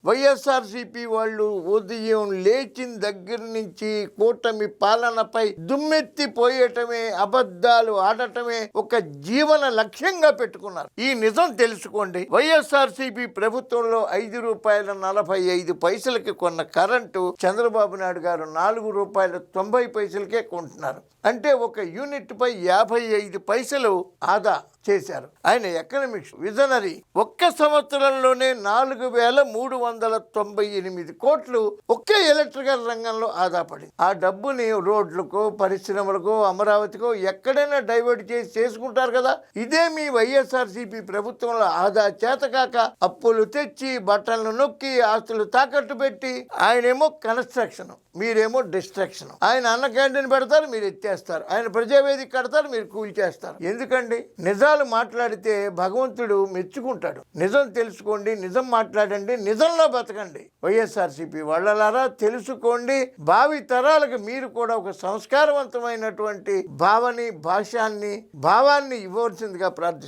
వైఎస్ఆర్సీపీ వాళ్ళు ఉదయం లేచిన దగ్గర నుంచి కూటమి పాలనపై దుమ్మెత్తిపోయటమే, అబద్ధాలు ఆడటమే ఒక జీవన లక్ష్యంగా పెట్టుకున్నారు. ఈ నిజం తెలుసుకోండి. వైఎస్ఆర్సీపీ ప్రభుత్వంలో ₹5.45 కొన్న కరెంటు చంద్రబాబు నాయుడు గారు ₹4.90 కొంటున్నారు. అంటే ఒక యూనిట్ పై 55 పైసలు ఆదా చేశారు. ఆయన ఎకనామిక్స్ విజనరీ. ఒక్క సంవత్సరంలోనే 4,398 కోట్లు ఒకే ఎలక్ట్రికల్ రంగంలో ఆదా పడింది. ఆ డబ్బుని రోడ్లకు, పరిశ్రమలకు, అమరావతికో ఎక్కడైనా డైవర్ట్ చేసి చేసుకుంటారు కదా. ఇదే మీ వైఎస్ఆర్సీపీ ప్రభుత్వంలో ఆదా చేతకాక అప్పులు తెచ్చి, బట్టలను నొక్కి, ఆస్తులు తాకట్టు పెట్టి, ఆయనేమో కన్స్ట్రక్షన్, మీరేమో డిస్ట్రక్షన్. ఆయన అన్న క్యాంటీన్ పెడతారు, మీరు ఎత్తేస్తారు. ఆయన ప్రజావేదిక కడతారు, మీరు కూల్చేస్తారు. ఎందుకండి? నిజాలు మాట్లాడితే భగవంతుడు మెచ్చుకుంటాడు. నిజం తెలుసుకోండి, నిజం మాట్లాడండి, నిజంలో బతకండి. వైఎస్ఆర్సీపీ వాళ్ళలారా తెలుసుకోండి. భావి తరాలకు మీరు కూడా ఒక సంస్కారవంతమైనటువంటి భావాన్ని ఇవ్వవలసిందిగా ప్రార్థిస్తున్నాను.